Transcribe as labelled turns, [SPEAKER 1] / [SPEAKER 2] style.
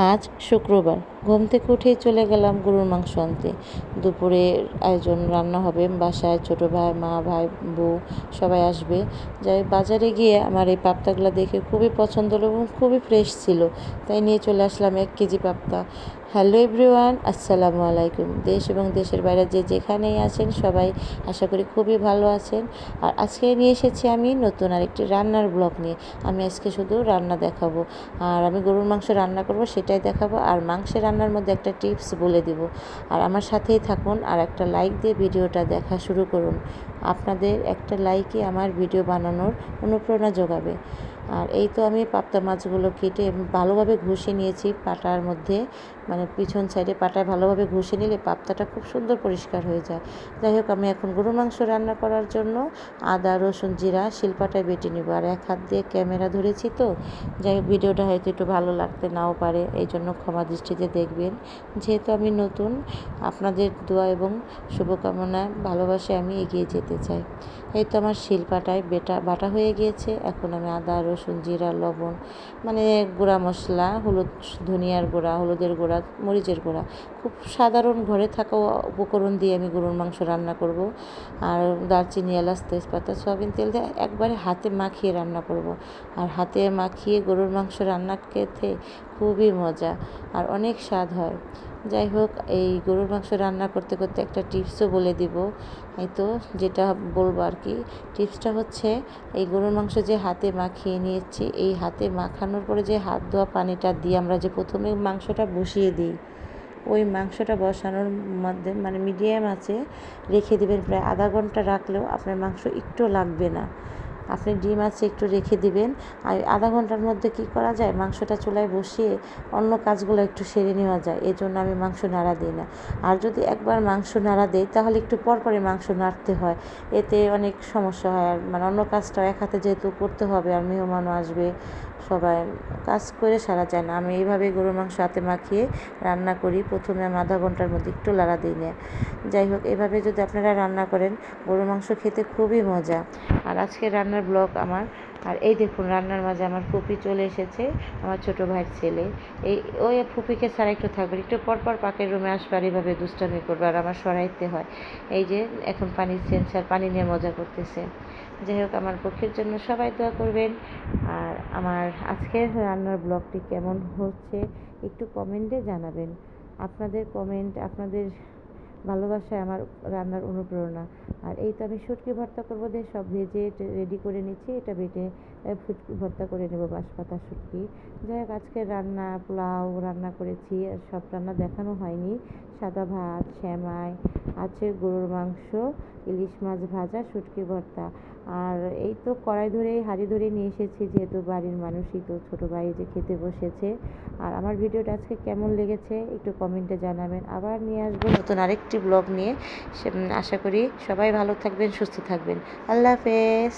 [SPEAKER 1] আজ শুক্রবার ঘুম থেকে উঠেই চলে গেলাম গরুর মাংস আনতে। দুপুরের আয়োজন রান্না হবে, বাসায় ছোট ভাই, মা, ভাই, বউ সবাই আসবে। যাই বাজারে গিয়ে আমার এই পাপ্তাগুলো দেখে খুবই পছন্দ হলো এবং খুবই ফ্রেশ ছিল, তাই নিয়ে চলে আসলাম 1 কেজি পাপ্তা। হ্যালো এভরিওয়ান, আসসালামু আলাইকুম। দেশ এবং দেশের বাইরে যে যেখানেই আছেন সবাই আশা করি খুবই ভালো আছেন। আর আজকে নিয়ে এসেছি আমি নতুন আরেকটি রান্নার ব্লগ নিয়ে। আমি আজকে শুধু রান্না দেখাবো, আর আমি গরুর মাংস রান্না করব সেটাই দেখাবো, আর মাংসের রান্নার মধ্যে একটা টিপস বলে দিব। আর আমার সাথেই থাকুন, আর একটা লাইক দিয়ে ভিডিওটা দেখা শুরু করুন। আপনাদের একটা লাইকই আমার ভিডিও বানানোর অনুপ্রেরণা যোগাবে। আর এই তো আমি পাবদা মাছগুলো কেটে ভালোভাবে ঘষে নিয়েছি পাটার মধ্যে, মানে পিছন সাইডে পাটায় ভালোভাবে ঘষে নিলে পাবদাটা খুব সুন্দর পরিষ্কার হয়ে যায়। যাই হোক, আমি এখন গরুর মাংস রান্না করার জন্য আদা, রসুন, জিরা শিলপাটায় বেটে নেব। আর এক হাত দিয়ে ক্যামেরা ধরেছি, তো যাই হোক ভিডিওটা হয়তো একটু ভালো লাগতে নাও পারে, এই জন্য ক্ষমা দৃষ্টিতে দেখবেন। যেহেতু আমি নতুন, আপনাদের দোয়া এবং শুভকামনায় ভালোবাসায় আমি এগিয়ে যেতে চাই। এই তো আমার শিলপাটায় বাটা হয়ে গিয়েছে। এখন আমি আদা, রসুন, জিরা, লবণ, মানে গুঁড়া মশলা, হলুদ, ধনিয়ার গুঁড়া, হলুদের গুঁড়া, মরিচের গুঁড়া, খুব সাধারণ ঘরে থাকা উপকরণ দিয়ে আমি গরুর মাংস রান্না করব। আর দারচিনি, এলাচ, তেজপাতা, সয়াবিন তেল দিয়ে একবারে হাতে মাখিয়ে রান্না করব। আর হাতে মাখিয়ে গরুর মাংস রান্না খেতে খুবই মজা আর অনেক স্বাদ হয়। যাই হোক, এই গরুর মাংস রান্না করতে করতে একটা টিপসও বলে দিব। এই তো যেটা বলবো আর কি, টিপসটা হচ্ছে এই গরুর মাংস যে হাতে মাখিয়ে নিয়েছি, এই হাতে মাখানোর পরে যে হাত ধোয়া পানিটা দিয়ে আমরা যে প্রথমে মাংসটা বসিয়ে দিই, ওই মাংসটা বসানোর মধ্যে মানে মিডিয়াম আঁচে রেখে দেবেন। প্রায় আধা ঘন্টা রাখলেও আপনার মাংস একটু লাগবে না। আপনি ডিম আছে একটু রেখে দিবেন। আর আধা ঘন্টার মধ্যে কি করা যায়, মাংসটা চুলায় বসিয়ে অন্য কাজগুলো একটু সেরে নেওয়া যায়। এই জন্য আমি মাংস নাড়া দিই না। আর যদি একবার মাংস নাড়া দেই তাহলে একটু পরপরে মাংস নাড়তে হয়, এতে অনেক সমস্যা হয়। আর মানে অন্য কাজটাও এক হাতে যেহেতু করতে হবে, আর মেহমানও আসবে, সবাই কাজ করে সারা যায় না। আমি এইভাবে গরুর মাংস হাতে মাখিয়ে রান্না করি। প্রথমে আমি আধা ঘন্টার মধ্যে একটু নাড়া দিই না। যাই হোক, এভাবে যদি আপনারা রান্না করেন গরুর মাংস খেতে খুবই মজা। আর আজকে রান্নার ব্লগ আমার। আর এই দেখুন, রান্নার মাঝে আমার ফুপি চলে এসেছে, আমার ছোটো ভাইয়ের ছেলে। এই ওই ফুপিকে ছাড়া একটু থাকবে, একটু পরপর পাকের রুমে আসবে আর এইভাবে দুষ্টামি করবে, আর আমার সরাইতে হয়। এই যে এখন পানির সেন্সার, পানি নিয়ে মজা করতেছে। যাই হোক, আমার পক্ষের জন্য সবাই দোয়া করবেন। আর আমার আজকের রান্নার ব্লগটি কেমন হচ্ছে একটু কমেন্টে জানাবেন। আপনাদের কমেন্ট, আপনাদের ভালোবাসায় আমার রান্নার অনুপ্রেরণা। আর এই তো আমি শুটকি ভর্তা করবো দিয়ে সব ভেজে রেডি করে নিচ্ছি। এটা বেটে শুটকি ভর্তা করে নেব, বাঁশপাতা শুটকি। যাই হোক, আজকে রান্না পোলাও রান্না করেছি, আর সব রান্না দেখানো হয়নি। সাদা ভাত, সেমাই আছে, গরুর মাংস, ইলিশ মাছ ভাজা, শুটকি ভর্তা। আর এই তো কড়াই ধরে হাঁড়ি ধরে নিয়ে এসেছি, যেহেতু বাড়ির মানুষই তো, ছোটো ভাই যে খেতে বসেছে। আর আমার ভিডিওটা আজকে কেমন লেগেছে একটু কমেন্টে জানাবেন। আবার নিয়ে আসবো নতুন আরেকটি ব্লগ নিয়ে। আশা করি সবাই ভালো থাকবেন, সুস্থ থাকবেন। আল্লাহ হাফেজ।